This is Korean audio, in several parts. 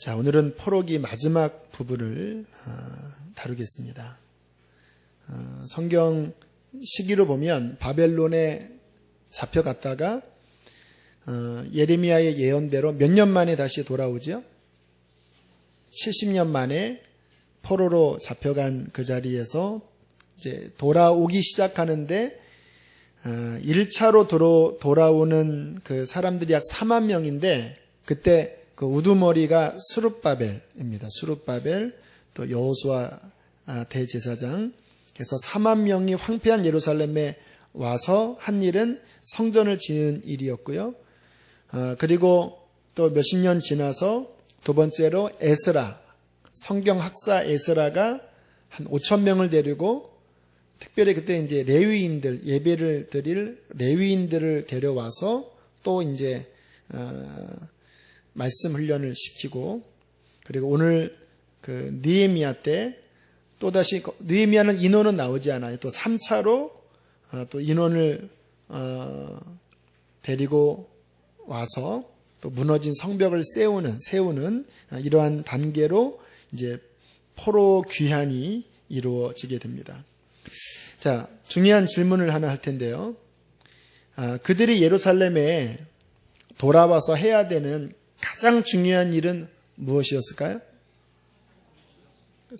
자, 오늘은 포로기 마지막 부분을 다루겠습니다. 성경 시기로 보면 바벨론에 잡혀갔다가 예레미야의 예언대로 몇 년 만에 다시 돌아오죠? 70년 만에 포로로 잡혀간 그 자리에서 이제 돌아오기 시작하는데 1차로 돌아오는 그 사람들이 약 4만 명인데 그때 그 우두머리가 스룹바벨입니다. 스룹바벨, 또 여호수아 대제사장. 그래서 4만 명이 황폐한 예루살렘에 와서 한 일은 성전을 지은 일이었고요. 그리고 또 몇십 년 지나서 두 번째로 에스라, 성경 학사 에스라가 한 5천 명을 데리고 특별히 그때 이제 레위인들, 예배를 드릴 레위인들을 데려와서 또 이제 말씀 훈련을 시키고, 그리고 오늘 그 느헤미야 때 또다시 느헤미야는 인원은 나오지 않아요. 또 3차로 또 인원을 데리고 와서 또 무너진 성벽을 세우는 이러한 단계로 이제 포로 귀환이 이루어지게 됩니다. 자, 중요한 질문을 하나 할 텐데요. 그들이 예루살렘에 돌아와서 해야 되는 가장 중요한 일은 무엇이었을까요?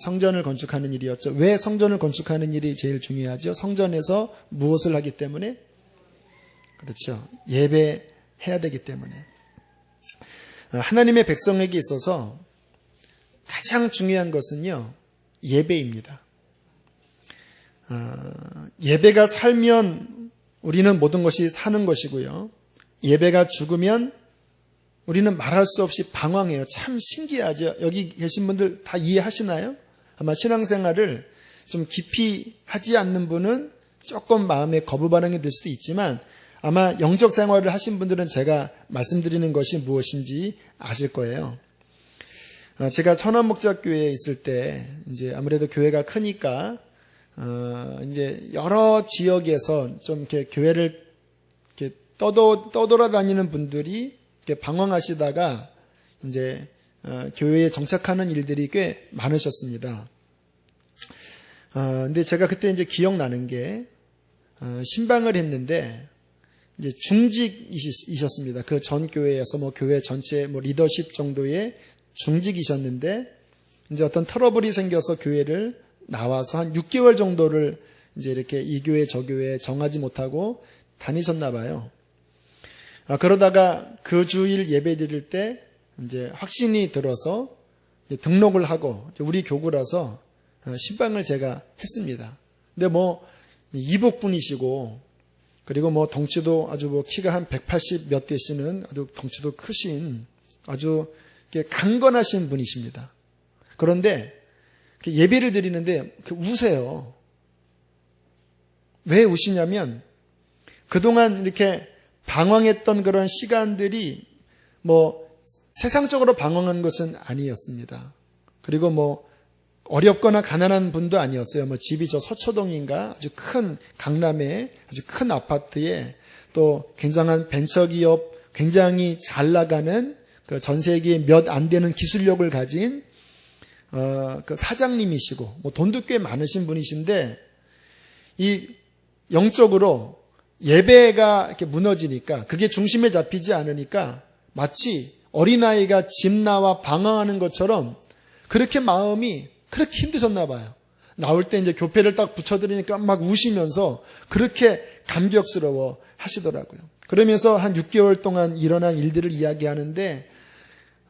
성전을 건축하는 일이었죠. 왜 성전을 건축하는 일이 제일 중요하죠? 성전에서 무엇을 하기 때문에? 그렇죠. 예배해야 되기 때문에. 하나님의 백성에게 있어서 가장 중요한 것은요, 예배입니다. 예배가 살면 우리는 모든 것이 사는 것이고요. 예배가 죽으면 우리는 말할 수 없이 방황해요. 참 신기하죠. 여기 계신 분들 다 이해하시나요? 아마 신앙생활을 좀 깊이 하지 않는 분은 조금 마음에 거부 반응이 들 수도 있지만 아마 영적 생활을 하신 분들은 제가 말씀드리는 것이 무엇인지 아실 거예요. 제가 선한목자교회에 있을 때 이제 아무래도 교회가 크니까 이제 여러 지역에서 좀 이렇게 교회를 이렇게 떠돌아다니는 분들이 이렇게 방황하시다가 이제 교회에 정착하는 일들이 꽤 많으셨습니다. 근데 제가 그때 이제 기억나는 게 신방을 했는데 이제 중직이셨습니다. 그 전 교회에서 뭐 교회 전체 뭐 리더십 정도의 중직이셨는데 이제 어떤 트러블이 생겨서 교회를 나와서 한 6개월 정도를 이제 이렇게 이 교회 저 교회 정하지 못하고 다니셨나 봐요. 그러다가 그 주일 예배 드릴 때 이제 확신이 들어서 이제 등록을 하고 우리 교구라서 신방을 제가 했습니다. 근데 뭐 이북 분이시고 그리고 뭐 덩치도 아주 뭐 키가 한 180 몇 되시는 아주 덩치도 크신 아주 강건하신 분이십니다. 그런데 예배를 드리는데 우세요. 왜 우시냐면 그동안 이렇게 방황했던 그런 시간들이 뭐 세상적으로 방황한 것은 아니었습니다. 그리고 뭐 어렵거나 가난한 분도 아니었어요. 뭐 집이 저 서초동인가 아주 큰 강남의 아주 큰 아파트에 또 굉장한 벤처기업 굉장히 잘 나가는 그 전 세계에 몇 안 되는 기술력을 가진 그 사장님이시고 뭐 돈도 꽤 많으신 분이신데 이 영적으로 예배가 이렇게 무너지니까 그게 중심에 잡히지 않으니까 마치 어린아이가 집 나와 방황하는 것처럼 그렇게 마음이 그렇게 힘드셨나 봐요. 나올 때 이제 교패를 딱 붙여드리니까 막 우시면서 그렇게 감격스러워 하시더라고요. 그러면서 한 6개월 동안 일어난 일들을 이야기하는데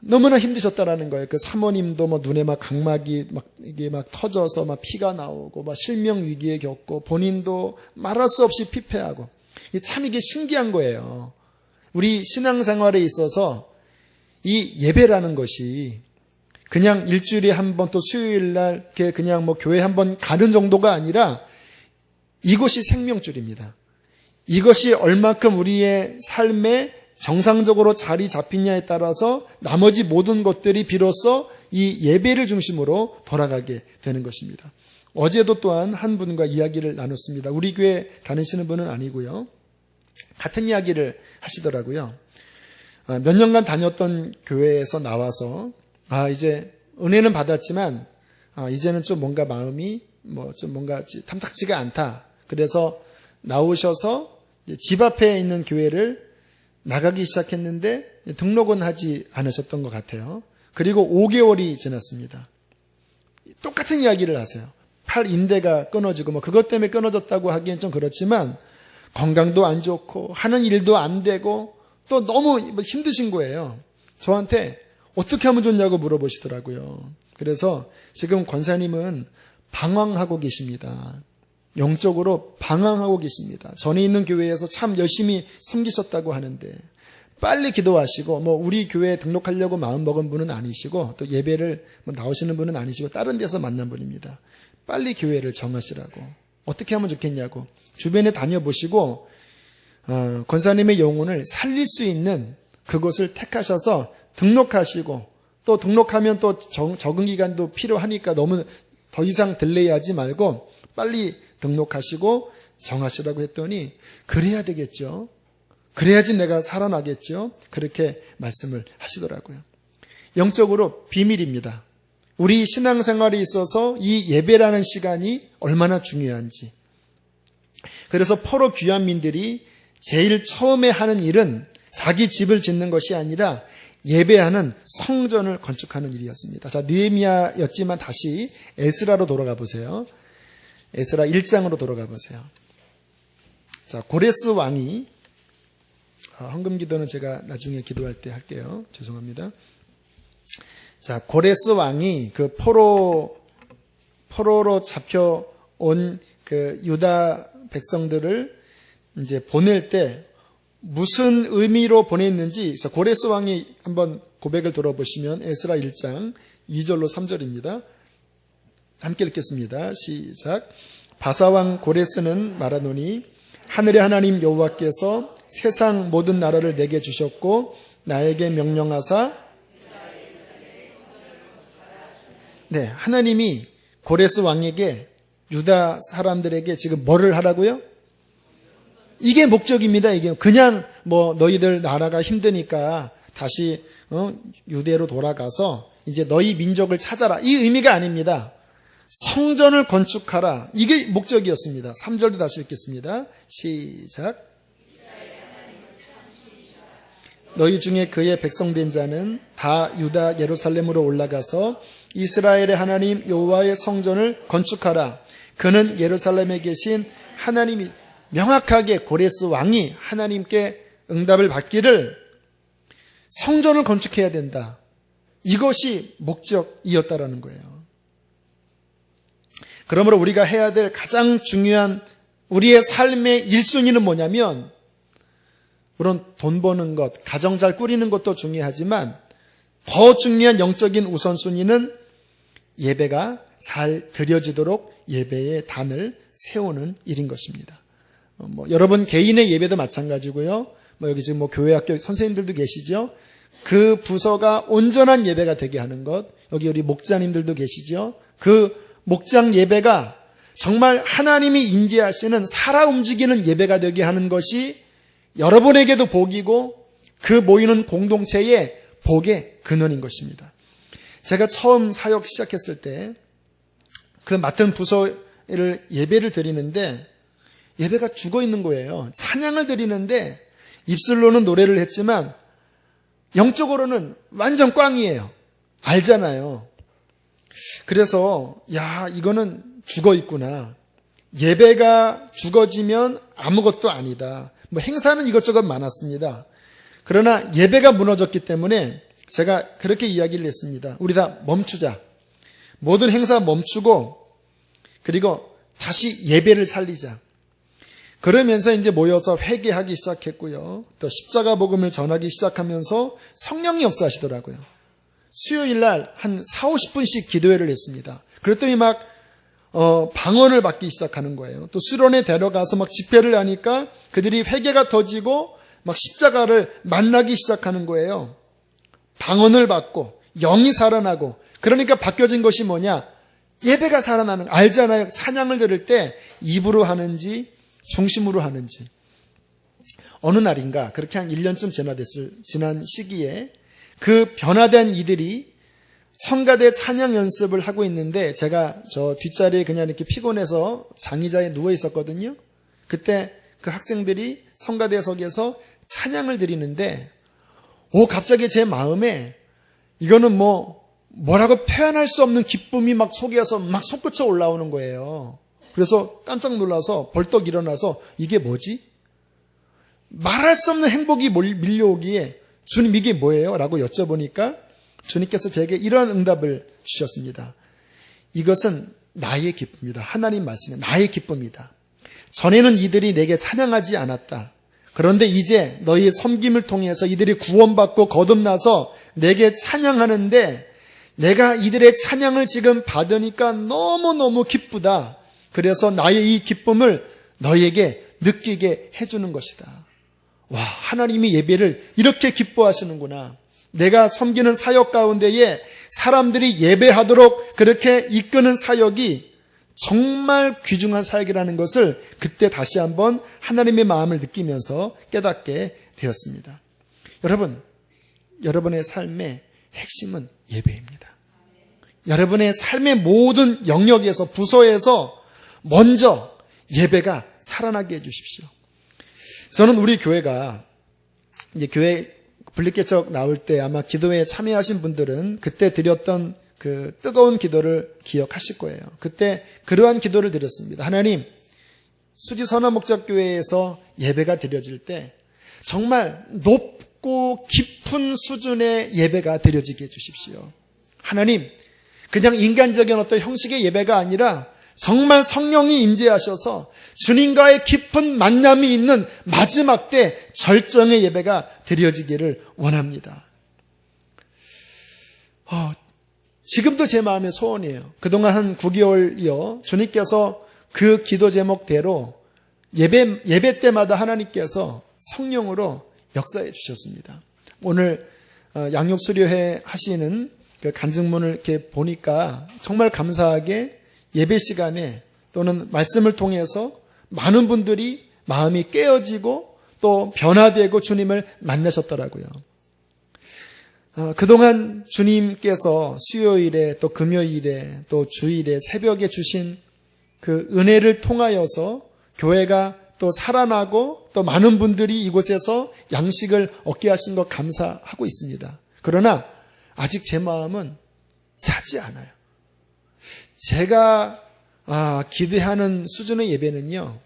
너무나 힘드셨다라는 거예요. 그 사모님도 뭐 눈에 막 각막이 막 이게 막 터져서 막 피가 나오고 막 실명 위기에 겪고 본인도 말할 수 없이 피폐하고 참 이게 신기한 거예요. 우리 신앙생활에 있어서 이 예배라는 것이 그냥 일주일에 한 번 또 수요일 날 이렇게 그냥 뭐 교회 한 번 가는 정도가 아니라 이것이 생명줄입니다. 이것이 얼마큼 우리의 삶에 정상적으로 자리 잡히냐에 따라서 나머지 모든 것들이 비로소 이 예배를 중심으로 돌아가게 되는 것입니다. 어제도 또한 한 분과 이야기를 나눴습니다. 우리 교회 다니시는 분은 아니고요. 같은 이야기를 하시더라고요. 몇 년간 다녔던 교회에서 나와서 이제 은혜는 받았지만 이제는 좀 뭔가 마음이 좀 뭔가 탐탁지가 않다. 그래서 나오셔서 집 앞에 있는 교회를 나가기 시작했는데 등록은 하지 않으셨던 것 같아요. 그리고 5개월이 지났습니다. 똑같은 이야기를 하세요. 팔 인대가 끊어지고 그것 때문에 끊어졌다고 하기엔 좀 그렇지만 건강도 안 좋고 하는 일도 안 되고 또 너무 힘드신 거예요. 저한테 어떻게 하면 좋냐고 물어보시더라고요. 그래서 지금 권사님은 방황하고 계십니다. 영적으로 방황하고 계십니다. 전에 있는 교회에서 참 열심히 섬기셨다고 하는데 빨리 기도하시고 우리 교회에 등록하려고 마음먹은 분은 아니시고 또 예배를 나오시는 분은 아니시고 다른 데서 만난 분입니다. 빨리 교회를 정하시라고. 어떻게 하면 좋겠냐고. 주변에 다녀보시고 권사님의 영혼을 살릴 수 있는 그곳을 택하셔서 등록하시고 또 등록하면 또 적응 기간도 필요하니까 너무 더 이상 딜레이하지 말고 빨리 등록하시고 정하시라고 했더니 그래야 되겠죠. 그래야지 내가 살아나겠죠. 그렇게 말씀을 하시더라고요. 영적으로 비밀입니다. 우리 신앙생활에 있어서 이 예배라는 시간이 얼마나 중요한지. 그래서 포로 귀환민들이 제일 처음에 하는 일은 자기 집을 짓는 것이 아니라 예배하는 성전을 건축하는 일이었습니다. 자, 느헤미야였지만 다시 에스라로 돌아가 보세요. 에스라 1장으로 돌아가 보세요. 자, 고레스 왕이 헌금 기도는 제가 나중에 기도할 때 할게요. 죄송합니다. 자, 고레스 왕이 그 포로로 잡혀온 그 유다 백성들을 이제 보낼 때 무슨 의미로 보냈는지 고레스 왕이 한번 고백을 들어보시면 에스라 1장 2절로 3절입니다. 함께 읽겠습니다. 시작. 바사왕 고레스는 말하노니 하늘의 하나님 여호와께서 세상 모든 나라를 내게 주셨고 나에게 명령하사 하나님이 고레스 왕에게 유다 사람들에게 지금 뭐를 하라고요? 이게 목적입니다. 이게 그냥 너희들 나라가 힘드니까 다시 유대로 돌아가서 이제 너희 민족을 찾아라. 이 의미가 아닙니다. 성전을 건축하라. 이게 목적이었습니다. 3절도 다시 읽겠습니다. 시작. 너희 중에 그의 백성된 자는 다 유다 예루살렘으로 올라가서 이스라엘의 하나님 여호와의 성전을 건축하라. 그는 예루살렘에 계신 하나님이 명확하게 고레스 왕이 하나님께 응답을 받기를 성전을 건축해야 된다. 이것이 목적이었다라는 거예요. 그러므로 우리가 해야 될 가장 중요한 우리의 삶의 1순위는 뭐냐면 물론 돈 버는 것, 가정 잘 꾸리는 것도 중요하지만 더 중요한 영적인 우선순위는 예배가 잘 드려지도록 예배의 단을 세우는 일인 것입니다. 여러분 개인의 예배도 마찬가지고요. 여기 지금 교회 학교 선생님들도 계시죠. 그 부서가 온전한 예배가 되게 하는 것. 여기 우리 목자님들도 계시죠. 그 목장 예배가 정말 하나님이 임재하시는 살아 움직이는 예배가 되게 하는 것이 여러분에게도 복이고 그 모이는 공동체의 복의 근원인 것입니다. 제가 처음 사역 시작했을 때 그 맡은 부서를 예배를 드리는데 예배가 죽어 있는 거예요. 찬양을 드리는데 입술로는 노래를 했지만 영적으로는 완전 꽝이에요. 알잖아요. 그래서 이거는 죽어 있구나. 예배가 죽어지면 아무것도 아니다. 행사는 이것저것 많았습니다. 그러나 예배가 무너졌기 때문에 제가 그렇게 이야기를 했습니다. 우리 다 멈추자. 모든 행사 멈추고 그리고 다시 예배를 살리자. 그러면서 이제 모여서 회개하기 시작했고요. 또 십자가 복음을 전하기 시작하면서 성령이 역사하시더라고요. 수요일 날 한 4, 50분씩 기도회를 했습니다. 그랬더니 방언을 받기 시작하는 거예요. 또 수련회 데려가서 집회를 하니까 그들이 회개가 터지고 십자가를 만나기 시작하는 거예요. 방언을 받고 영이 살아나고 그러니까 바뀌어진 것이 뭐냐? 예배가 살아나는 알잖아요. 찬양을 들을 때 입으로 하는지 중심으로 하는지. 어느 날인가 그렇게 한 1년쯤 지난 시기에 그 변화된 이들이 성가대 찬양 연습을 하고 있는데 제가 저 뒷자리에 그냥 이렇게 피곤해서 장의자에 누워 있었거든요. 그때 그 학생들이 성가대석에서 찬양을 드리는데 갑자기 제 마음에 이거는 뭐라고 표현할 수 없는 기쁨이 막 속에서 막 솟구쳐 올라오는 거예요. 그래서 깜짝 놀라서 벌떡 일어나서 이게 뭐지? 말할 수 없는 행복이 밀려오기에 주님 이게 뭐예요? 라고 여쭤보니까 주님께서 제게 이러한 응답을 주셨습니다. 이것은 나의 기쁨이다. 하나님 말씀에 나의 기쁨이다. 전에는 이들이 내게 찬양하지 않았다. 그런데 이제 너희의 섬김을 통해서 이들이 구원받고 거듭나서 내게 찬양하는데 내가 이들의 찬양을 지금 받으니까 너무너무 기쁘다. 그래서 나의 이 기쁨을 너희에게 느끼게 해주는 것이다. 와, 하나님이 예배를 이렇게 기뻐하시는구나. 내가 섬기는 사역 가운데에 사람들이 예배하도록 그렇게 이끄는 사역이 정말 귀중한 사역이라는 것을 그때 다시 한번 하나님의 마음을 느끼면서 깨닫게 되었습니다. 여러분, 여러분의 삶의 핵심은 예배입니다. 여러분의 삶의 모든 영역에서 부서에서 먼저 예배가 살아나게 해주십시오. 저는 우리 교회가 이제 교회 분리개척 나올 때 아마 기도회에 참여하신 분들은 그때 드렸던 그 뜨거운 기도를 기억하실 거예요. 그때 그러한 기도를 드렸습니다. 하나님, 수지선화목적교회에서 예배가 드려질 때 정말 높고 깊은 수준의 예배가 드려지게 해주십시오. 하나님, 그냥 인간적인 어떤 형식의 예배가 아니라 정말 성령이 임재하셔서 주님과의 깊은 만남이 있는 마지막 때 절정의 예배가 드려지기를 원합니다. 지금도 제 마음의 소원이에요. 그동안 한 9개월이요. 주님께서 그 기도 제목대로 예배 때마다 하나님께서 성령으로 역사해 주셨습니다. 오늘 양육 수료회 하시는 그 간증문을 이렇게 보니까 정말 감사하게 예배 시간에 또는 말씀을 통해서 많은 분들이 마음이 깨어지고 또 변화되고 주님을 만나셨더라고요. 그동안 주님께서 수요일에 또 금요일에 또 주일에 새벽에 주신 그 은혜를 통하여서 교회가 또 살아나고 또 많은 분들이 이곳에서 양식을 얻게 하신 것 감사하고 있습니다. 그러나 아직 제 마음은 차지 않아요. 제가 기대하는 수준의 예배는요,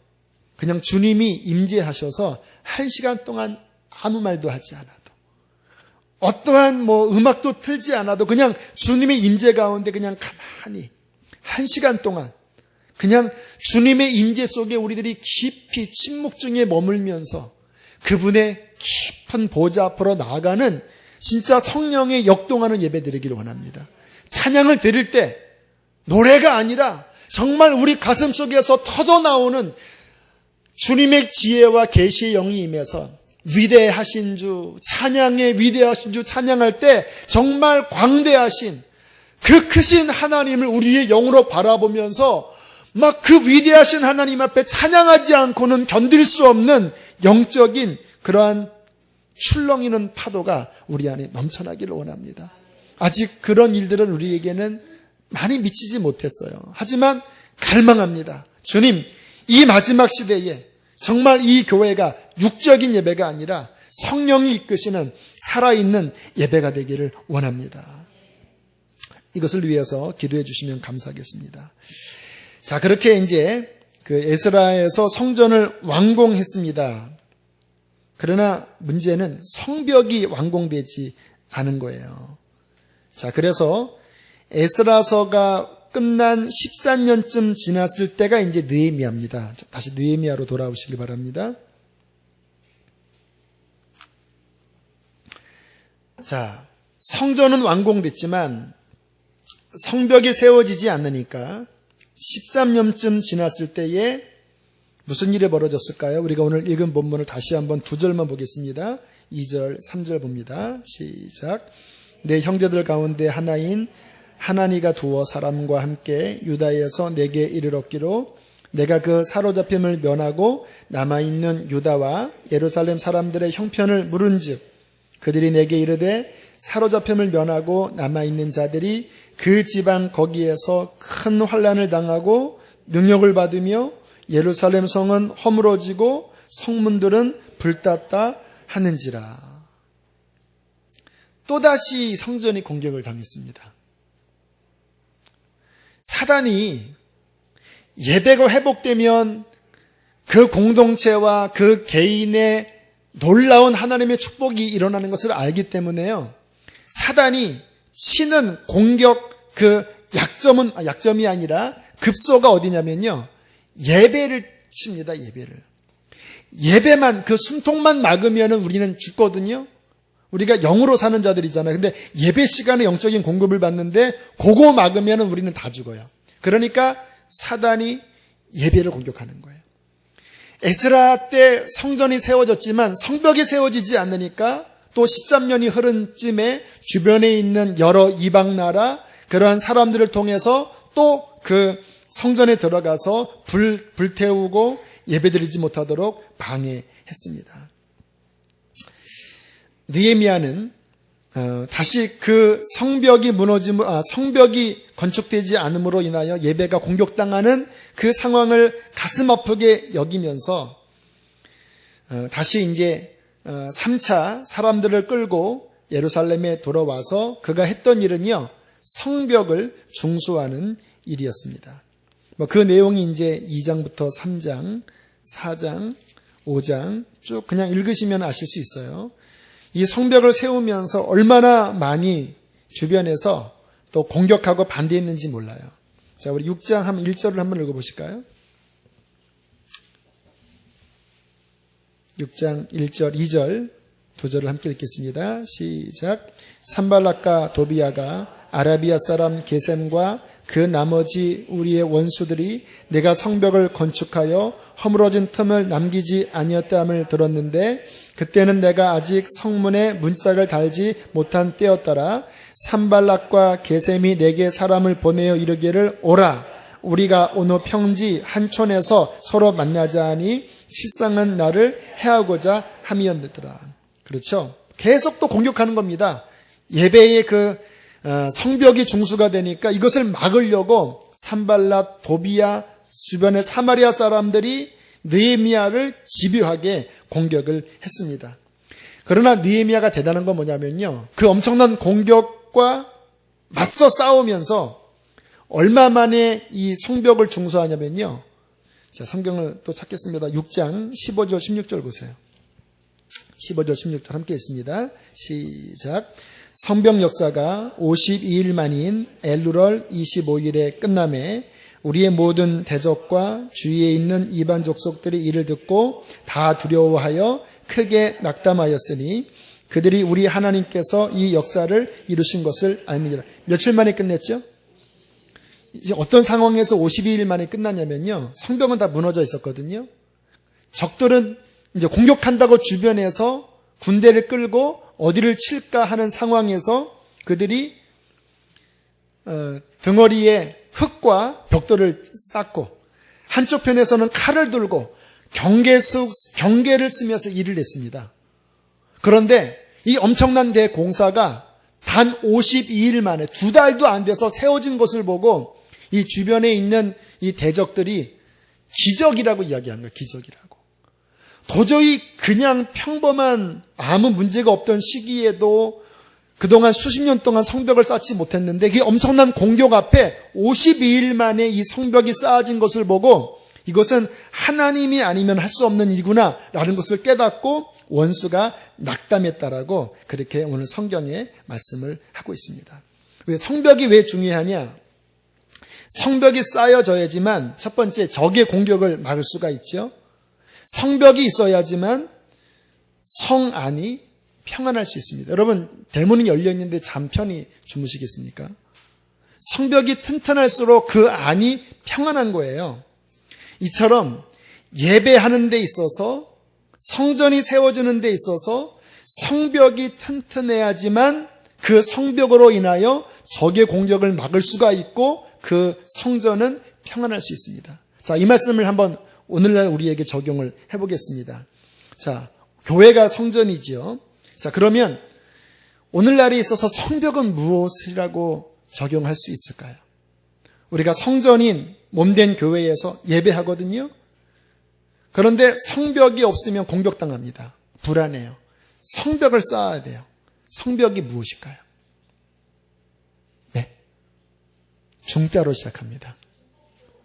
그냥 주님이 임재하셔서 1시간 동안 아무 말도 하지 않아도, 어떠한 음악도 틀지 않아도 그냥 주님의 임재 가운데 그냥 가만히 1시간 동안 그냥 주님의 임재 속에 우리들이 깊이 침묵 중에 머물면서 그분의 깊은 보좌 앞으로 나아가는 진짜 성령의 역동하는 예배 드리기를 원합니다. 찬양을 드릴 때 노래가 아니라 정말 우리 가슴 속에서 터져 나오는 주님의 지혜와 계시의 영이 임해서 위대하신 주, 찬양의 위대하신 주 찬양할 때 정말 광대하신 그 크신 하나님을 우리의 영으로 바라보면서 막 그 위대하신 하나님 앞에 찬양하지 않고는 견딜 수 없는 영적인 그러한 출렁이는 파도가 우리 안에 넘쳐나기를 원합니다. 아직 그런 일들은 우리에게는 많이 미치지 못했어요. 하지만 갈망합니다. 주님, 이 마지막 시대에 정말 이 교회가 육적인 예배가 아니라 성령이 이끄시는 살아있는 예배가 되기를 원합니다. 이것을 위해서 기도해 주시면 감사하겠습니다. 자, 그렇게 이제 그 에스라에서 성전을 완공했습니다. 그러나 문제는 성벽이 완공되지 않은 거예요. 자, 그래서 에스라서가 끝난 14년쯤 지났을 때가 이제 느헤미야입니다. 다시 느헤미야로 돌아오시기 바랍니다. 자, 성전은 완공됐지만 성벽이 세워지지 않으니까 13년쯤 지났을 때에 무슨 일이 벌어졌을까요? 우리가 오늘 읽은 본문을 다시 한번 2절만 보겠습니다. 2절, 3절 봅니다. 시작. 내 형제들 가운데 하나인 하나니가 두어 사람과 함께 유다에서 내게 이르렀기로 내가 그 사로잡힘을 면하고 남아있는 유다와 예루살렘 사람들의 형편을 물은즉 그들이 내게 이르되 사로잡힘을 면하고 남아있는 자들이 그 지방 거기에서 큰 환난을 당하고 능력을 받으며 예루살렘 성은 허물어지고 성문들은 불탔다 하는지라. 또다시 성전이 공격을 당했습니다. 사단이 예배가 회복되면 그 공동체와 그 개인의 놀라운 하나님의 축복이 일어나는 것을 알기 때문에요. 사단이 치는 공격 그 약점이 아니라 급소가 어디냐면요. 예배를 칩니다. 예배만 그 숨통만 막으면 우리는 죽거든요. 우리가 영으로 사는 자들이잖아요. 근데 예배 시간에 영적인 공급을 받는데 그거 막으면 우리는 다 죽어요. 그러니까 사단이 예배를 공격하는 거예요. 에스라 때 성전이 세워졌지만 성벽이 세워지지 않으니까 또 13년이 흐른 쯤에 주변에 있는 여러 이방 나라 그러한 사람들을 통해서 또 그 성전에 들어가서 불태우고 예배드리지 못하도록 방해했습니다. 느헤미야는 다시 그 성벽이 성벽이 건축되지 않음으로 인하여 예배가 공격당하는 그 상황을 가슴 아프게 여기면서 다시 이제 3차 사람들을 끌고 예루살렘에 돌아와서 그가 했던 일은요, 성벽을 중수하는 일이었습니다. 그 내용이 이제 2장부터 3장, 4장, 5장 쭉 그냥 읽으시면 아실 수 있어요. 이 성벽을 세우면서 얼마나 많이 주변에서 또 공격하고 반대했는지 몰라요. 자, 우리 6장 1절을 한번 읽어보실까요? 6장 1절, 2절, 2절을 함께 읽겠습니다. 시작. 산발락과 도비아가 아라비아 사람 게셈과 그 나머지 우리의 원수들이 내가 성벽을 건축하여 허물어진 틈을 남기지 아니었다함을 들었는데 그때는 내가 아직 성문에 문짝을 달지 못한 때였더라. 산발락과 게셈이 내게 사람을 보내어 이르기를 오라 우리가 오늘 평지 한촌에서 서로 만나자 하니 실상은 나를 해하고자 함이었더라. 그렇죠? 계속 또 공격하는 겁니다. 예배의 그 성벽이 중수가 되니까 이것을 막으려고 산발락, 도비아, 주변의 사마리아 사람들이 느헤미야를 집요하게 공격을 했습니다. 그러나 느헤미야가 대단한 건 뭐냐면요. 그 엄청난 공격과 맞서 싸우면서 얼마 만에 이 성벽을 중수하냐면요. 자, 성경을 또 찾겠습니다. 6장 15절 16절 보세요. 15절 16절 함께 있습니다. 시작. 성벽 역사가 52일 만인 엘루럴 25일에 끝남에 우리의 모든 대적과 주위에 있는 이방 족속들이 이를 듣고 다 두려워하여 크게 낙담하였으니 그들이 우리 하나님께서 이 역사를 이루신 것을 알미니라. 며칠 만에 끝냈죠? 이제 어떤 상황에서 52일 만에 끝났냐면요. 성벽은 다 무너져 있었거든요. 적들은 이제 공격한다고 주변에서 군대를 끌고 어디를 칠까 하는 상황에서 그들이 등어리에 흙과 벽돌을 쌓고 한쪽 편에서는 칼을 들고 경계를 쓰면서 일을 했습니다. 그런데 이 엄청난 대공사가 단 52일 만에 2달도 안 돼서 세워진 것을 보고 이 주변에 있는 이 대적들이 기적이라고 이야기한 거예요. 기적이라고. 도저히 그냥 평범한 아무 문제가 없던 시기에도 그동안 수십 년 동안 성벽을 쌓지 못했는데 그 엄청난 공격 앞에 52일 만에 이 성벽이 쌓아진 것을 보고 이것은 하나님이 아니면 할 수 없는 일이구나 라는 것을 깨닫고 원수가 낙담했다라고 그렇게 오늘 성경에 말씀을 하고 있습니다. 성벽이 왜 중요하냐? 성벽이 쌓여져야지만 첫 번째 적의 공격을 막을 수가 있죠. 성벽이 있어야지만 성 안이 평안할 수 있습니다. 여러분, 대문이 열려있는데 잠 편히 주무시겠습니까? 성벽이 튼튼할수록 그 안이 평안한 거예요. 이처럼 예배하는 데 있어서 성전이 세워지는 데 있어서 성벽이 튼튼해야지만 그 성벽으로 인하여 적의 공격을 막을 수가 있고 그 성전은 평안할 수 있습니다. 자, 이 말씀을 한번 오늘날 우리에게 적용을 해보겠습니다. 자, 교회가 성전이지요. 자, 그러면 오늘날에 있어서 성벽은 무엇이라고 적용할 수 있을까요? 우리가 성전인 몸된 교회에서 예배하거든요. 그런데 성벽이 없으면 공격당합니다. 불안해요. 성벽을 쌓아야 돼요. 성벽이 무엇일까요? 네. 중자로 시작합니다.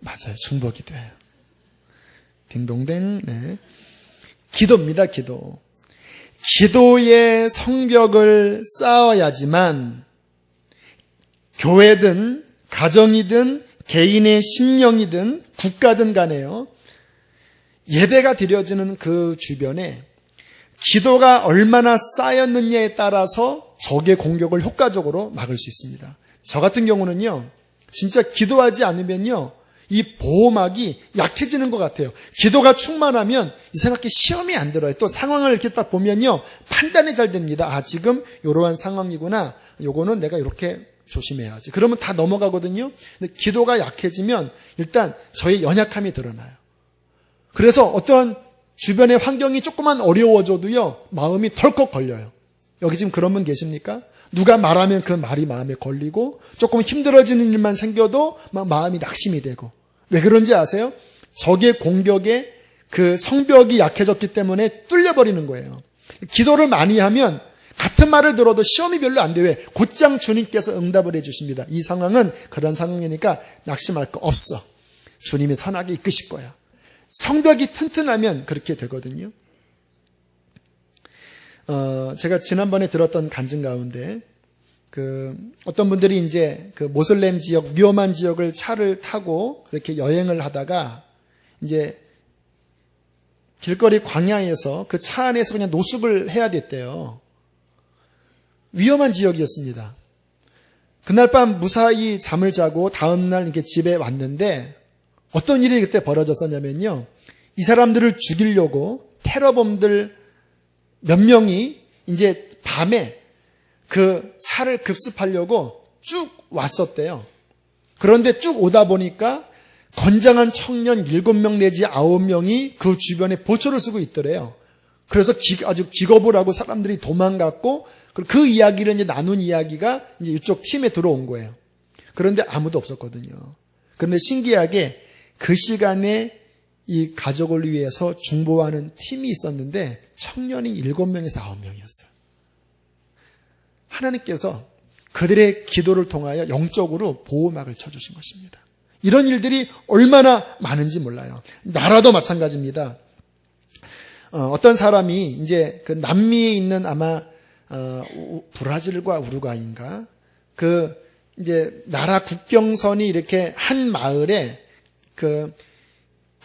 맞아요. 중복이 돼요. 딩동댕. 네. 기도입니다. 기도. 기도의 성벽을 쌓아야지만 교회든 가정이든 개인의 심령이든 국가든 간에요. 예배가 드려지는 그 주변에 기도가 얼마나 쌓였느냐에 따라서 적의 공격을 효과적으로 막을 수 있습니다. 저 같은 경우는요, 진짜 기도하지 않으면요, 이 보호막이 약해지는 것 같아요. 기도가 충만하면 이상하게 시험이 안 들어요. 또 상황을 이렇게 딱 보면요, 판단이 잘 됩니다. 아, 지금 이러한 상황이구나. 요거는 내가 이렇게 조심해야지. 그러면 다 넘어가거든요. 근데 기도가 약해지면 일단 저의 연약함이 드러나요. 그래서 어떠한 주변의 환경이 조금만 어려워져도요, 마음이 덜컥 걸려요. 여기 지금 그런 분 계십니까? 누가 말하면 그 말이 마음에 걸리고 조금 힘들어지는 일만 생겨도 막 마음이 낙심이 되고. 왜 그런지 아세요? 적의 공격에 그 성벽이 약해졌기 때문에 뚫려버리는 거예요. 기도를 많이 하면 같은 말을 들어도 시험이 별로 안 돼요. 왜? 곧장 주님께서 응답을 해주십니다. 이 상황은 그런 상황이니까 낙심할 거 없어. 주님이 선하게 이끄실 거야. 성벽이 튼튼하면 그렇게 되거든요. 제가 지난번에 들었던 간증 가운데, 어떤 분들이 이제 그 모슬렘 지역, 위험한 지역을 차를 타고 그렇게 여행을 하다가 이제 길거리 광야에서 그 차 안에서 그냥 노숙을 해야 됐대요. 위험한 지역이었습니다. 그날 밤 무사히 잠을 자고 다음날 이렇게 집에 왔는데 어떤 일이 그때 벌어졌었냐면요. 이 사람들을 죽이려고 테러범들 몇 명이 이제 밤에 그 차를 급습하려고 쭉 왔었대요. 그런데 쭉 오다 보니까 건장한 청년 7명 내지 9명이 그 주변에 보초를 쓰고 있더래요. 그래서 아주 기겁을 하고 사람들이 도망갔고 그 이야기를 이제 나눈 이야기가 이제 이쪽 팀에 들어온 거예요. 그런데 아무도 없었거든요. 그런데 신기하게 그 시간에 이 가족을 위해서 중보하는 팀이 있었는데 청년이 7명에서 9명이었어요. 하나님께서 그들의 기도를 통하여 영적으로 보호막을 쳐주신 것입니다. 이런 일들이 얼마나 많은지 몰라요. 나라도 마찬가지입니다. 어떤 사람이 이제 그 남미에 있는 아마 브라질과 우루과이인가 그 이제 나라 국경선이 이렇게 한 마을에 그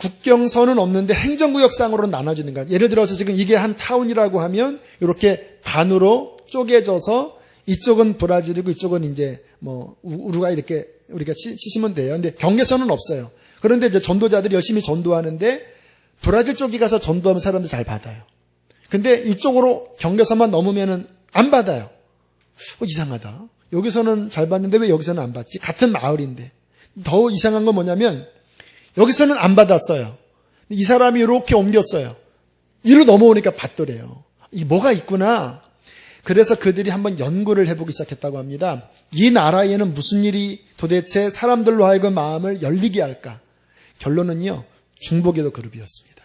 국경선은 없는데 행정구역상으로 나눠지는 거야. 예를 들어서 지금 이게 한 타운이라고 하면 이렇게 반으로 쪼개져서 이쪽은 브라질이고 이쪽은 이제 뭐 우루과이 이렇게 우리가 치시면 돼요. 근데 경계선은 없어요. 그런데 이제 전도자들이 열심히 전도하는데 브라질 쪽에 가서 전도하면 사람들 잘 받아요. 근데 이쪽으로 경계선만 넘으면은 안 받아요. 이상하다. 여기서는 잘 받는데 왜 여기서는 안 받지? 같은 마을인데. 더 이상한 건 뭐냐면 여기서는 안 받았어요. 이 사람이 이렇게 옮겼어요. 이리로 넘어오니까 받더래요. 이 뭐가 있구나. 그래서 그들이 한번 연구를 해보기 시작했다고 합니다. 이 나라에는 무슨 일이 도대체 사람들로 하여금 마음을 열리게 할까? 결론은요. 중보기도 그룹이었습니다.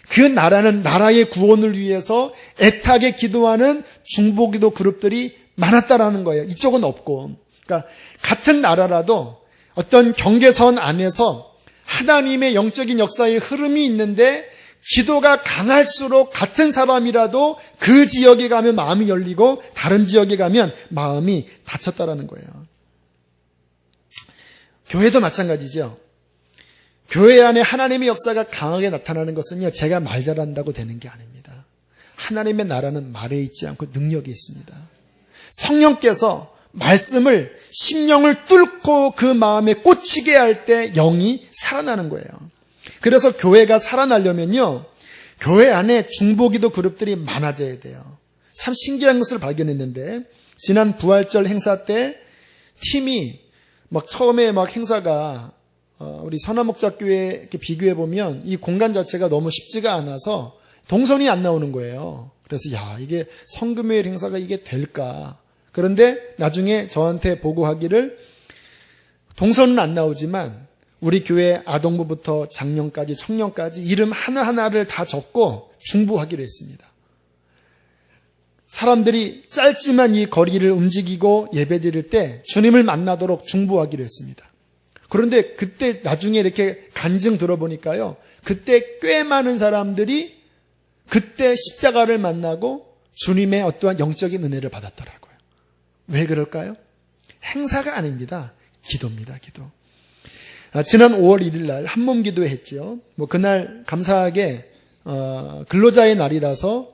그 나라는 나라의 구원을 위해서 애타게 기도하는 중보기도 그룹들이 많았다라는 거예요. 이쪽은 없고. 그러니까 같은 나라라도 어떤 경계선 안에서 하나님의 영적인 역사의 흐름이 있는데 기도가 강할수록 같은 사람이라도 그 지역에 가면 마음이 열리고 다른 지역에 가면 마음이 닫혔다라는 거예요. 교회도 마찬가지죠. 교회 안에 하나님의 역사가 강하게 나타나는 것은요, 제가 말 잘한다고 되는 게 아닙니다. 하나님의 나라는 말에 있지 않고 능력이 있습니다. 성령께서 말씀을 심령을 뚫고 그 마음에 꽂히게 할 때 영이 살아나는 거예요. 그래서 교회가 살아나려면요, 교회 안에 중보기도 그룹들이 많아져야 돼요. 참 신기한 것을 발견했는데 지난 부활절 행사 때 팀이 막 처음에 막 행사가 우리 선화목자교회 이렇게 비교해 보면 이 공간 자체가 너무 쉽지가 않아서 동선이 안 나오는 거예요. 그래서 이게 성금요일 행사가 이게 될까? 그런데 나중에 저한테 보고하기를 동선은 안 나오지만 우리 교회 아동부부터 장년까지 청년까지 이름 하나하나를 다 적고 중보하기로 했습니다. 사람들이 짧지만 이 거리를 움직이고 예배드릴 때 주님을 만나도록 중보하기로 했습니다. 그런데 그때 나중에 이렇게 간증 들어보니까요. 그때 꽤 많은 사람들이 그때 십자가를 만나고 주님의 어떠한 영적인 은혜를 받았더라고요. 왜 그럴까요? 행사가 아닙니다. 기도입니다. 기도. 지난 5월 1일 날 한몸 기도했죠. 그날 감사하게 근로자의 날이라서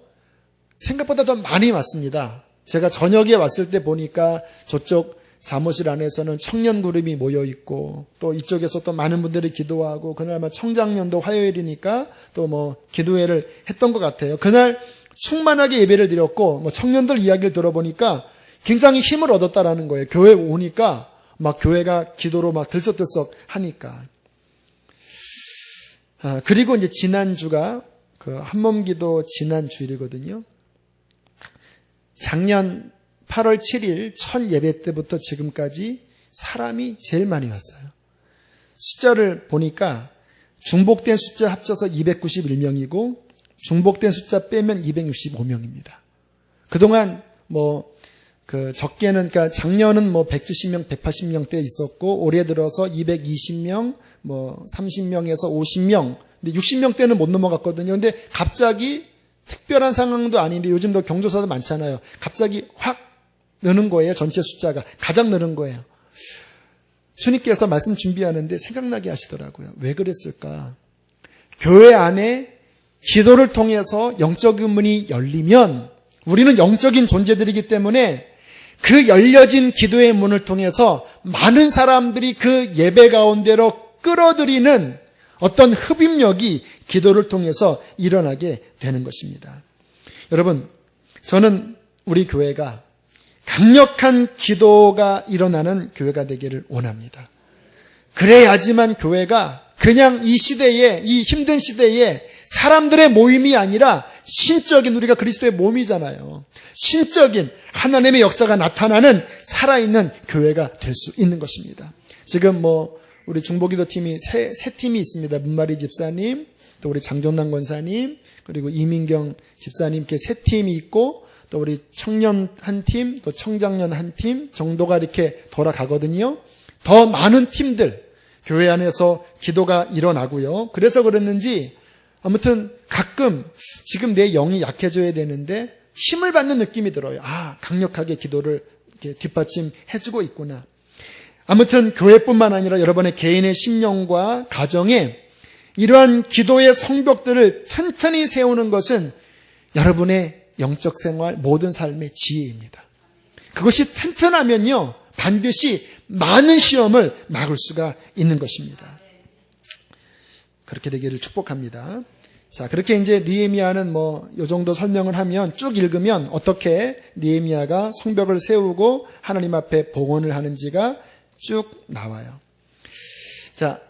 생각보다 더 많이 왔습니다. 제가 저녁에 왔을 때 보니까 저쪽 사무실 안에서는 청년 그룹이 모여 있고 또 이쪽에서 또 많은 분들이 기도하고 그날 청장년도 화요일이니까 또 기도회를 했던 것 같아요. 그날 충만하게 예배를 드렸고 청년들 이야기를 들어보니까 굉장히 힘을 얻었다라는 거예요. 교회 오니까 교회가 기도로 들썩들썩 하니까. 그리고 이제 지난주가 그 한몸기도 지난 주일이거든요. 작년 8월 7일 첫 예배 때부터 지금까지 사람이 제일 많이 왔어요. 숫자를 보니까 중복된 숫자 합쳐서 291명이고 중복된 숫자 빼면 265명입니다. 그동안 적게는, 그러니까 작년은 170명, 180명대 있었고, 올해 들어서 220명, 30명에서 50명, 근데 60명대는 못 넘어갔거든요. 근데 갑자기 특별한 상황도 아닌데 요즘도 경조사도 많잖아요. 갑자기 확 느는 거예요. 전체 숫자가. 가장 느는 거예요. 주님께서 말씀 준비하는데 생각나게 하시더라고요. 왜 그랬을까? 교회 안에 기도를 통해서 영적인 문이 열리면 우리는 영적인 존재들이기 때문에 그 열려진 기도의 문을 통해서 많은 사람들이 그 예배 가운데로 끌어들이는 어떤 흡입력이 기도를 통해서 일어나게 되는 것입니다. 여러분, 저는 우리 교회가 강력한 기도가 일어나는 교회가 되기를 원합니다. 그래야지만 교회가 그냥 이 시대에, 이 힘든 시대에 사람들의 모임이 아니라 신적인, 우리가 그리스도의 몸이잖아요. 신적인 하나님의 역사가 나타나는 살아있는 교회가 될 수 있는 것입니다. 지금 우리 중보기도 팀이 세 팀이 있습니다. 문마리 집사님, 또 우리 장존남 권사님, 그리고 이민경 집사님 이렇게 세 팀이 있고 또 우리 청년 한 팀, 또 청장년 한 팀 정도가 이렇게 돌아가거든요. 더 많은 팀들, 교회 안에서 기도가 일어나고요. 그래서 그랬는지 아무튼 가끔 지금 내 영이 약해져야 되는데 힘을 받는 느낌이 들어요. 강력하게 기도를 이렇게 뒷받침해주고 있구나. 아무튼 교회뿐만 아니라 여러분의 개인의 심령과 가정에 이러한 기도의 성벽들을 튼튼히 세우는 것은 여러분의 영적 생활, 모든 삶의 지혜입니다. 그것이 튼튼하면요, 반드시 많은 시험을 막을 수가 있는 것입니다. 그렇게 되기를 축복합니다. 자, 그렇게 이제 느헤미야는 요 정도 설명을 하면 쭉 읽으면 어떻게 느헤미야가 성벽을 세우고 하나님 앞에 봉헌을 하는지가 쭉 나와요. 자,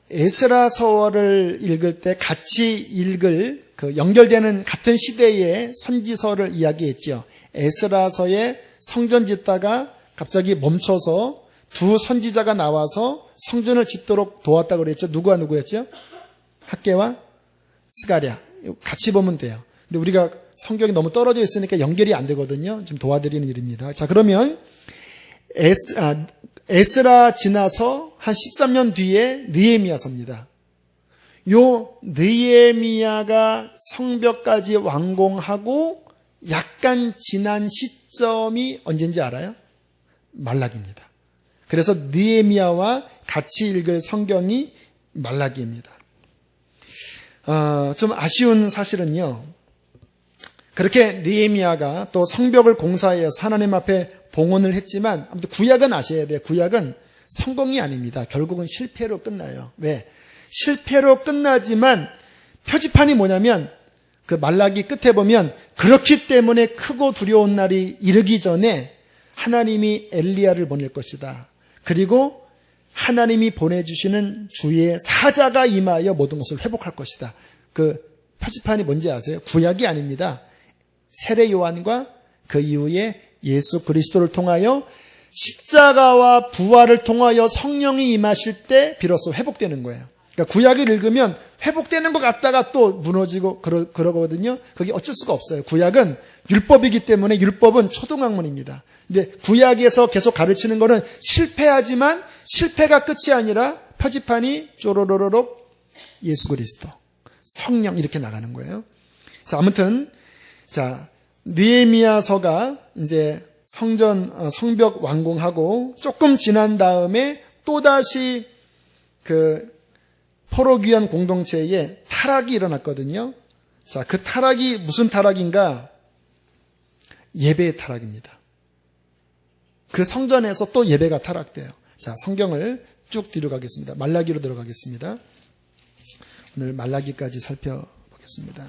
에스라서를 읽을 때 같이 읽을 그 연결되는 같은 시대의 선지서를 이야기했죠. 에스라서에 성전 짓다가 갑자기 멈춰서 두 선지자가 나와서 성전을 짓도록 도왔다고 그랬죠. 누구와 누구였죠? 학개와 스가랴. 같이 보면 돼요. 근데 우리가 성경이 너무 떨어져 있으니까 연결이 안 되거든요. 좀 도와드리는 일입니다. 자, 그러면 에스라 지나서 한 13년 뒤에 느헤미야 섭니다. 요 느헤미야가 성벽까지 완공하고 약간 지난 시점이 언제인지 알아요? 말라기입니다. 그래서 느헤미야와 같이 읽을 성경이 말라기입니다. 좀 아쉬운 사실은요. 그렇게 느헤미야가 또 성벽을 공사해서 하나님 앞에 봉헌을 했지만 아무튼 구약은 아셔야 돼요. 구약은 성공이 아닙니다. 결국은 실패로 끝나요. 왜? 실패로 끝나지만 표지판이 뭐냐면 그 말라기 끝에 보면 그렇기 때문에 크고 두려운 날이 이르기 전에 하나님이 엘리야를 보낼 것이다. 그리고 하나님이 보내주시는 주의 사자가 임하여 모든 것을 회복할 것이다. 그 표지판이 뭔지 아세요? 구약이 아닙니다. 세례 요한과 그 이후에 예수 그리스도를 통하여 십자가와 부활을 통하여 성령이 임하실 때 비로소 회복되는 거예요. 그러니까 구약을 읽으면 회복되는 것 같다가 또 무너지고 그러거든요. 그게 어쩔 수가 없어요. 구약은 율법이기 때문에 율법은 초등학문입니다. 근데 구약에서 계속 가르치는 거는 실패하지만 실패가 끝이 아니라 표지판이 쪼로로로록 예수 그리스도, 성령 이렇게 나가는 거예요. 자, 아무튼 자, 느헤미야서가 이제 성벽 완공하고 조금 지난 다음에 또다시 그 포로귀환 공동체에 타락이 일어났거든요. 자, 그 타락이 무슨 타락인가? 예배의 타락입니다. 그 성전에서 또 예배가 타락돼요. 자, 성경을 쭉 뒤로 가겠습니다. 말라기로 들어가겠습니다. 오늘 말라기까지 살펴보겠습니다.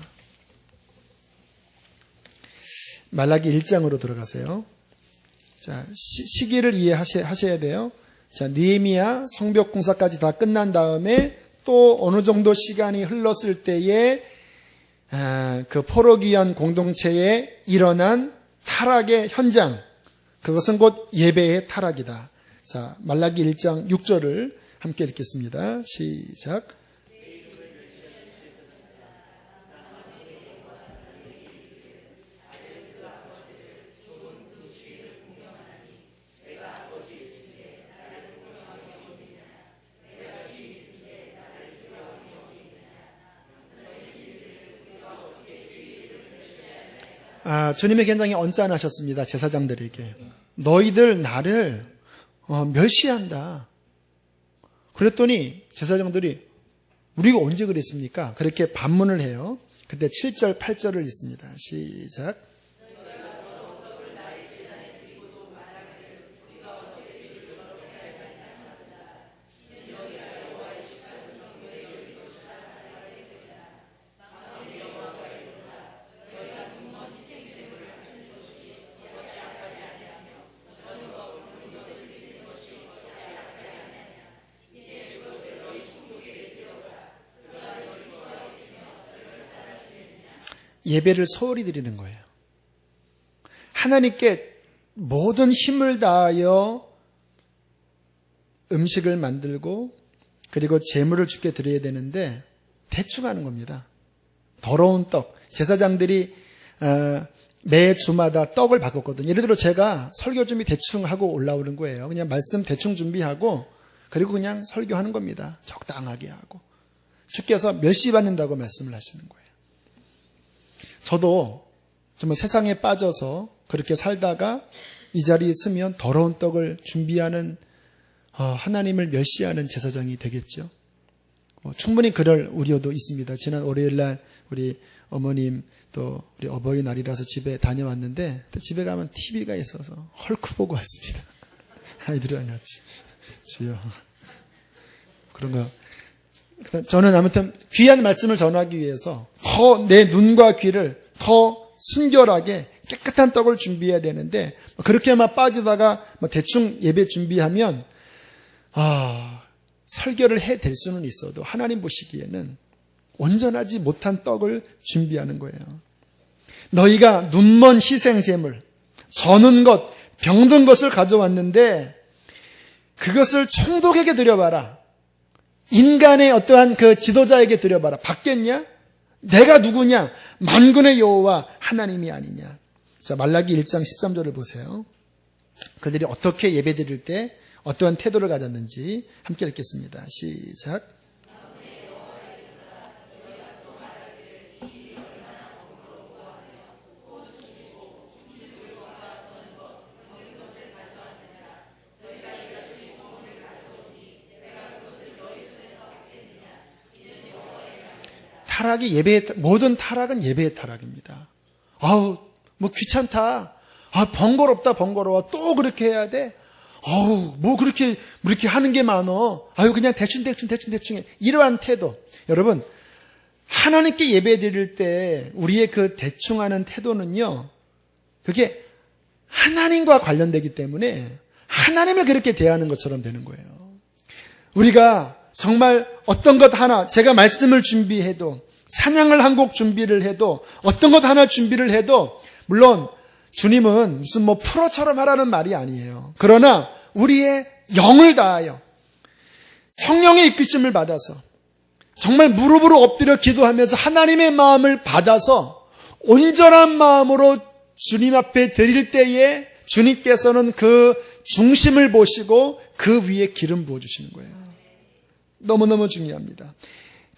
말라기 1장으로 들어가세요. 자, 시기를 이해하셔야 돼요. 자, 느헤미야 성벽 공사까지 다 끝난 다음에 또 어느 정도 시간이 흘렀을 때에 그 포로귀환 공동체에 일어난 타락의 현장, 그것은 곧 예배의 타락이다. 자, 말라기 1장 6절을 함께 읽겠습니다. 시작. 주님이 굉장히 언짢으셨습니다. 제사장들에게. 너희들 나를 멸시한다. 그랬더니 제사장들이 우리가 언제 그랬습니까? 그렇게 반문을 해요. 그때 7절, 8절을 읽습니다. 시작. 예배를 소홀히 드리는 거예요. 하나님께 모든 힘을 다하여 음식을 만들고 그리고 제물을 주께 드려야 되는데 대충 하는 겁니다. 더러운 떡. 제사장들이 매 주마다 떡을 바꿨거든요. 예를 들어 제가 설교 준비 대충 하고 올라오는 거예요. 그냥 말씀 대충 준비하고 그리고 그냥 설교하는 겁니다. 적당하게 하고. 주께서 멸시받는다고 말씀을 하시는 거예요. 저도 정말 세상에 빠져서 그렇게 살다가 이 자리에 있으면 더러운 떡을 준비하는 하나님을 멸시하는 제사장이 되겠죠. 충분히 그럴 우려도 있습니다. 지난 월요일날 우리 어머님 또 우리 어버이날이라서 집에 다녀왔는데 집에 가면 TV가 있어서 헐크 보고 왔습니다. 아이들이랑 같이. 주여. 그런 거. 저는 아무튼 귀한 말씀을 전하기 위해서 더 내 눈과 귀를 더 순결하게 깨끗한 떡을 준비해야 되는데 그렇게만 빠지다가 대충 예배 준비하면 설교를 해댈 수는 있어도 하나님 보시기에는 온전하지 못한 떡을 준비하는 거예요. 너희가 눈먼 희생제물, 저는 것, 병든 것을 가져왔는데 그것을 총독에게 드려봐라. 인간의 어떠한 그 지도자에게 드려봐라. 받겠냐? 내가 누구냐? 만군의 여호와 하나님이 아니냐. 자, 말라기 1장 13절을 보세요. 그들이 어떻게 예배드릴 때 어떠한 태도를 가졌는지 함께 읽겠습니다. 시작. 모든 타락은 예배의 타락입니다. 뭐 귀찮다. 번거롭다, 번거로워. 또 그렇게 해야 돼? 뭐 그렇게 하는 게 많어. 그냥 대충 해. 이러한 태도. 여러분, 하나님께 예배 드릴 때 우리의 그 대충 하는 태도는요, 그게 하나님과 관련되기 때문에 하나님을 그렇게 대하는 것처럼 되는 거예요. 우리가 정말 어떤 것 하나, 제가 말씀을 준비해도, 찬양을 한 곡 준비를 해도, 어떤 것 하나 준비를 해도, 물론 주님은 무슨 프로처럼 하라는 말이 아니에요. 그러나 우리의 영을 다하여 성령의 이끄심을 받아서 정말 무릎으로 엎드려 기도하면서 하나님의 마음을 받아서 온전한 마음으로 주님 앞에 드릴 때에 주님께서는 그 중심을 보시고 그 위에 기름 부어주시는 거예요. 너무너무 중요합니다.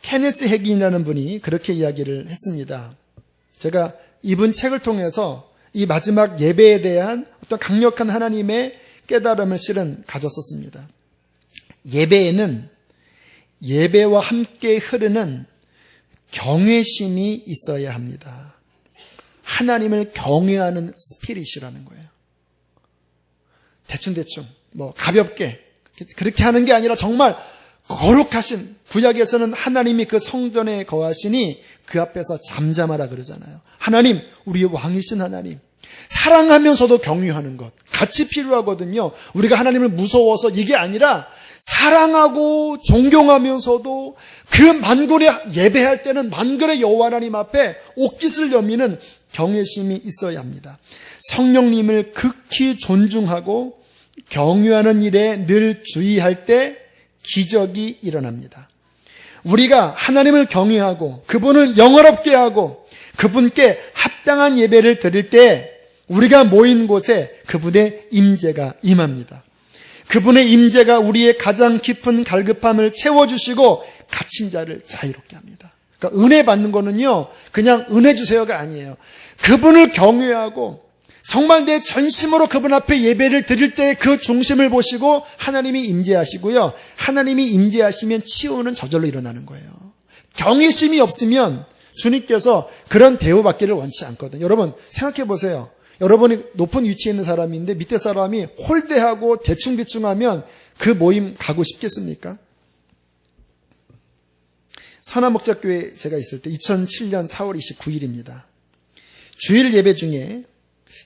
케네스 해긴이라는 분이 그렇게 이야기를 했습니다. 제가 이분 책을 통해서 이 마지막 예배에 대한 어떤 강력한 하나님의 깨달음을 실은 가졌었습니다. 예배에는 예배와 함께 흐르는 경외심이 있어야 합니다. 하나님을 경외하는 스피릿이라는 거예요. 대충 가볍게 그렇게 하는 게 아니라 정말 거룩하신, 구약에서는 하나님이 그 성전에 거하시니 그 앞에서 잠잠하라 그러잖아요. 하나님, 우리의 왕이신 하나님, 사랑하면서도 경외하는 것 같이 필요하거든요. 우리가 하나님을 무서워서 이게 아니라 사랑하고 존경하면서도 그 만군의 예배할 때는 만군의 여호와 하나님 앞에 옷깃을 여미는 경외심이 있어야 합니다. 성령님을 극히 존중하고 경외하는 일에 늘 주의할 때 기적이 일어납니다. 우리가 하나님을 경외하고 그분을 영화롭게 하고 그분께 합당한 예배를 드릴 때 우리가 모인 곳에 그분의 임재가 임합니다. 그분의 임재가 우리의 가장 깊은 갈급함을 채워주시고 갇힌 자를 자유롭게 합니다. 그러니까 은혜 받는 거는요, 그냥 은혜 주세요가 아니에요. 그분을 경외하고 정말 내 전심으로 그분 앞에 예배를 드릴 때 그 중심을 보시고 하나님이 임재하시고요. 하나님이 임재하시면 치유는 저절로 일어나는 거예요. 경외심이 없으면 주님께서 그런 대우받기를 원치 않거든요. 여러분 생각해 보세요. 여러분이 높은 위치에 있는 사람인데 밑에 사람이 홀대하고 대충하면 그 모임 가고 싶겠습니까? 선화목자교회 제가 있을 때 2007년 4월 29일입니다. 주일 예배 중에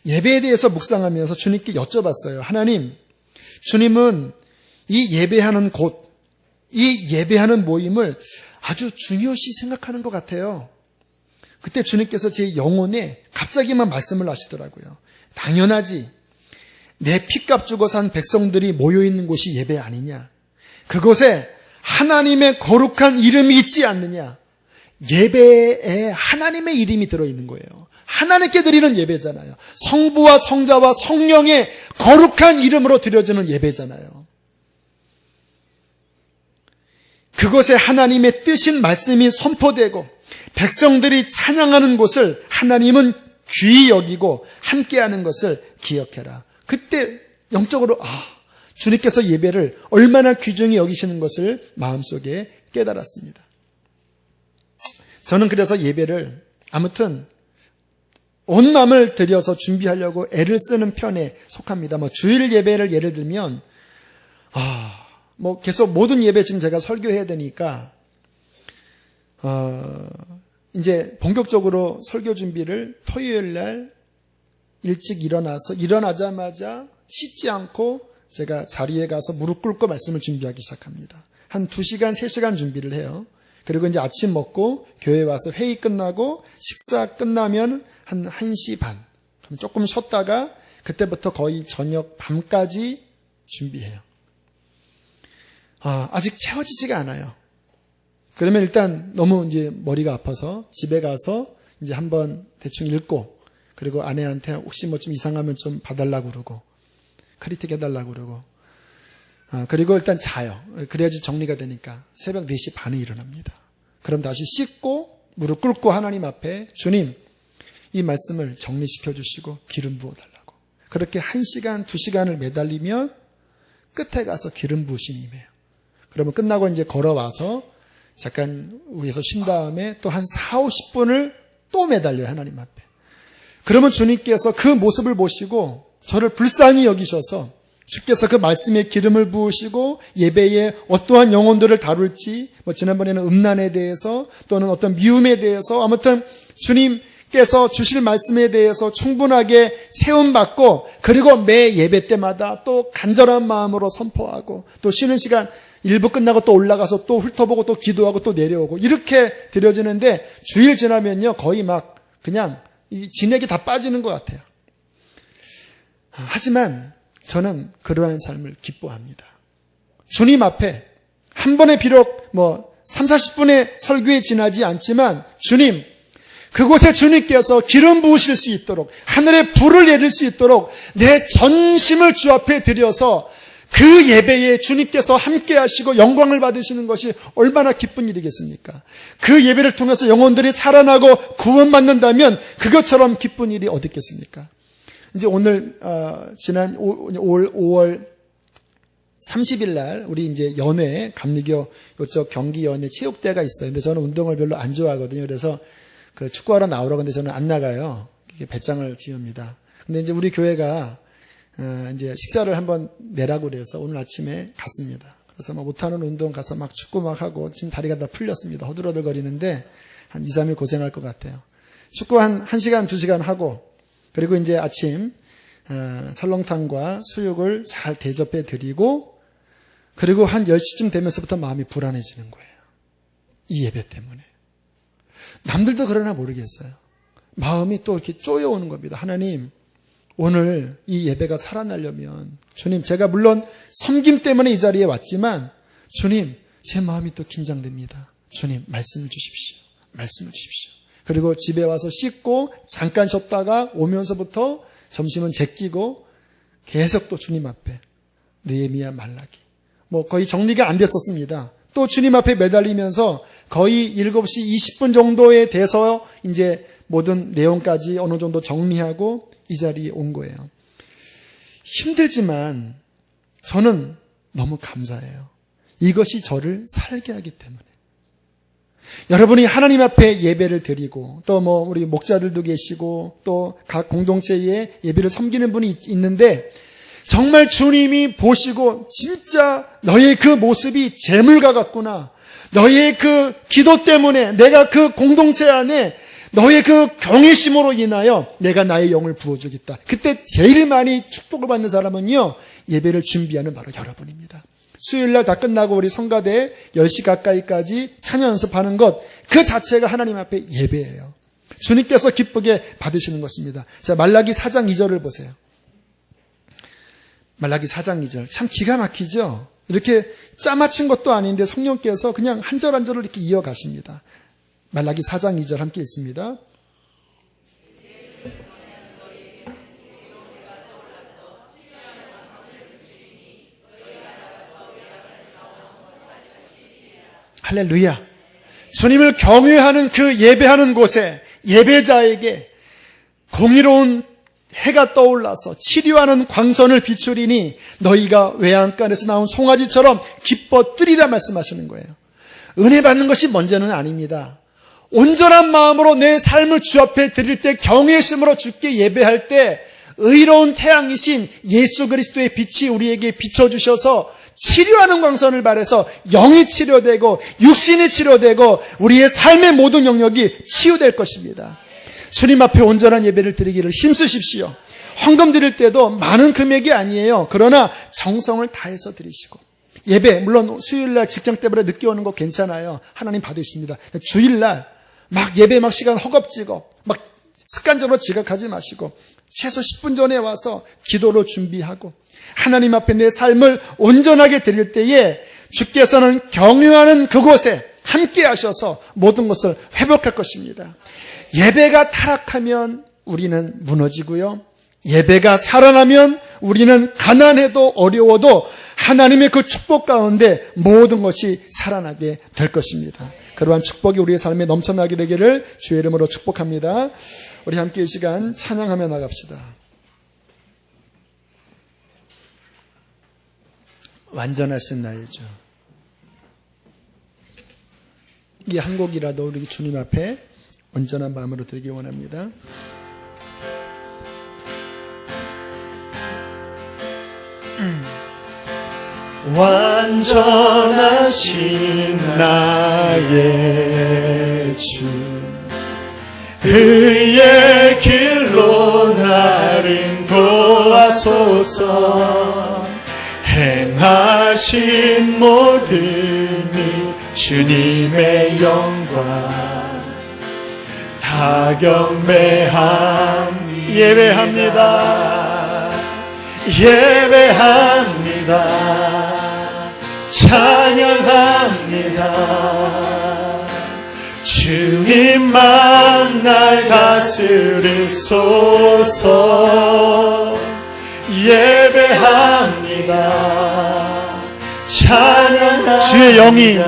예배에 대해서 묵상하면서 주님께 여쭤봤어요. 하나님, 주님은 이 예배하는 곳, 이 예배하는 모임을 아주 중요시 생각하는 것 같아요. 그때 주님께서 제 영혼에 갑자기만 말씀을 하시더라고요. 당연하지. 내 피값 주고 산 백성들이 모여있는 곳이 예배 아니냐. 그곳에 하나님의 거룩한 이름이 있지 않느냐. 예배에 하나님의 이름이 들어있는 거예요. 하나님께 드리는 예배잖아요. 성부와 성자와 성령의 거룩한 이름으로 드려지는 예배잖아요. 그곳에 하나님의 뜻인 말씀이 선포되고 백성들이 찬양하는 곳을 하나님은 귀히 여기고 함께하는 것을 기억해라. 그때 영적으로 주님께서 예배를 얼마나 귀중히 여기시는 것을 마음속에 깨달았습니다. 저는 그래서 예배를 아무튼 온 마음을 들여서 준비하려고 애를 쓰는 편에 속합니다. 주일 예배를 예를 들면 계속 모든 예배 지금 제가 설교해야 되니까 이제 본격적으로 설교 준비를 토요일 날 일찍 일어나자마자 씻지 않고 제가 자리에 가서 무릎 꿇고 말씀을 준비하기 시작합니다. 한 2시간, 3시간 준비를 해요. 그리고 이제 아침 먹고 교회 와서 회의 끝나고 식사 끝나면 한 1시 반. 그럼 조금 쉬었다가 그때부터 거의 저녁 밤까지 준비해요. 아직 채워지지가 않아요. 그러면 일단 너무 이제 머리가 아파서 집에 가서 이제 한번 대충 읽고 그리고 아내한테 혹시 좀 이상하면 좀 봐달라고 그러고 크리틱 해달라고 그러고 그리고 일단 자요. 그래야지 정리가 되니까 새벽 4시 반에 일어납니다. 그럼 다시 씻고 무릎 꿇고 하나님 앞에 주님 이 말씀을 정리시켜 주시고 기름 부어달라고. 그렇게 1시간, 2시간을 매달리면 끝에 가서 기름 부으심이 임해요. 그러면 끝나고 이제 걸어와서 잠깐 위에서 쉰 다음에 또 한 4, 50분을 또 매달려요. 하나님 앞에. 그러면 주님께서 그 모습을 보시고 저를 불쌍히 여기셔서 주께서 그 말씀에 기름을 부으시고 예배에 어떠한 영혼들을 다룰지 지난번에는 음란에 대해서 또는 어떤 미움에 대해서 아무튼 주님께서 주실 말씀에 대해서 충분하게 체험받고 그리고 매 예배 때마다 또 간절한 마음으로 선포하고 또 쉬는 시간 일부 끝나고 또 올라가서 또 훑어보고 또 기도하고 또 내려오고 이렇게 드려지는데 주일 지나면요 거의 그냥 이 진액이 다 빠지는 것 같아요. 하지만 저는 그러한 삶을 기뻐합니다. 주님 앞에 한 번에 비록 3, 40분의 설교에 지나지 않지만 주님, 그곳에 주님께서 기름 부으실 수 있도록 하늘에 불을 내릴 수 있도록 내 전심을 주 앞에 드려서 그 예배에 주님께서 함께 하시고 영광을 받으시는 것이 얼마나 기쁜 일이겠습니까? 그 예배를 통해서 영혼들이 살아나고 구원받는다면 그것처럼 기쁜 일이 어디 있겠습니까? 이제 오늘 지난 5월 30일 날 우리 이제 연회 감리교 이쪽 경기 연회 체육대회가 있어요. 근데 저는 운동을 별로 안 좋아하거든요. 그래서 그 축구하러 나오라고 하는데 저는 안 나가요. 배짱을 비웁니다. 근데 이제 우리 교회가 이제 식사를 한번 내라고 그래서 오늘 아침에 갔습니다. 그래서 못하는 운동 가서 막 축구 막 하고 지금 다리가 다 풀렸습니다. 허들허들거리는데 한 2, 3일 고생할 것 같아요. 축구 한 1시간, 2시간 하고 그리고 이제 아침 설렁탕과 수육을 잘 대접해 드리고 그리고 한 10시쯤 되면서부터 마음이 불안해지는 거예요. 이 예배 때문에. 남들도 그러나 모르겠어요. 마음이 또 이렇게 쪼여오는 겁니다. 하나님, 오늘 이 예배가 살아나려면 주님, 제가 물론 섬김 때문에 이 자리에 왔지만 주님, 제 마음이 또 긴장됩니다. 주님, 말씀을 주십시오. 말씀을 주십시오. 그리고 집에 와서 씻고 잠깐 쉬었다가 오면서부터 점심은 제끼고 계속 또 주님 앞에 느헤미야, 말라기 거의 정리가 안 됐었습니다. 또 주님 앞에 매달리면서 거의 7시 20분 정도에 돼서 이제 모든 내용까지 어느 정도 정리하고 이 자리에 온 거예요. 힘들지만 저는 너무 감사해요. 이것이 저를 살게 하기 때문에. 여러분이 하나님 앞에 예배를 드리고 또 우리 목자들도 계시고 또 각 공동체에 예배를 섬기는 분이 있는데 정말 주님이 보시고 진짜 너의 그 모습이 재물과 같구나. 너의 그 기도 때문에 내가 그 공동체 안에 너의 그 경외심으로 인하여 내가 나의 영을 부어주겠다. 그때 제일 많이 축복을 받는 사람은요, 예배를 준비하는 바로 여러분입니다. 수요일날 다 끝나고 우리 성가대 10시 가까이까지 찬양 연습하는 것, 그 자체가 하나님 앞에 예배예요. 주님께서 기쁘게 받으시는 것입니다. 자, 말라기 4장 2절을 보세요. 말라기 4장 2절. 참 기가 막히죠? 이렇게 짜맞춘 것도 아닌데 성령께서 그냥 한 절 한 절을 이렇게 이어가십니다. 말라기 4장 2절 함께 읽습니다. 할렐루야. 주님을 경외하는 그 예배하는 곳에 예배자에게 공의로운 해가 떠올라서 치료하는 광선을 비추리니 너희가 외양간에서 나온 송아지처럼 기뻐 뜨리라 말씀하시는 거예요. 은혜 받는 것이 먼저는 아닙니다. 온전한 마음으로 내 삶을 주 앞에 드릴 때 경외심으로 주께 예배할 때 의로운 태양이신 예수 그리스도의 빛이 우리에게 비춰주셔서 치료하는 광선을 발해서 영이 치료되고 육신이 치료되고 우리의 삶의 모든 영역이 치유될 것입니다. 주님 앞에 온전한 예배를 드리기를 힘쓰십시오. 헌금 드릴 때도 많은 금액이 아니에요. 그러나 정성을 다해서 드리시고 예배, 물론 수요일날 직장 때문에 늦게 오는 거 괜찮아요. 하나님 받으십니다. 주일날 막 예배 막 시간 허겁지겁 막 습관적으로 지각하지 마시고 최소 10분 전에 와서 기도로 준비하고 하나님 앞에 내 삶을 온전하게 드릴 때에 주께서는 경유하는 그곳에 함께 하셔서 모든 것을 회복할 것입니다. 예배가 타락하면 우리는 무너지고요. 예배가 살아나면 우리는 가난해도 어려워도 하나님의 그 축복 가운데 모든 것이 살아나게 될 것입니다. 그러한 축복이 우리의 삶에 넘쳐나게 되기를 주의 이름으로 축복합니다. 우리 함께 이 시간 찬양하며 나갑시다. 완전하신 나의 주. 이 한 곡이라도 우리 주님 앞에 온전한 마음으로 드리길 원합니다. 완전하신 나의 주 그의 길로 나를 인도하소서 행하신 모든 주님의 영광 다 경배함 예배합니다. 예배합니다. 찬양합니다. 주님만 날 다스리소서. 예배합니다. 찬양합니다. 주의 영이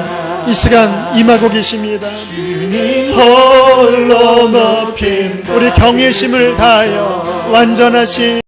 이 시간 임하고 계십니다. 주님 홀로 높임 우리 경외심을 다하여 완전하신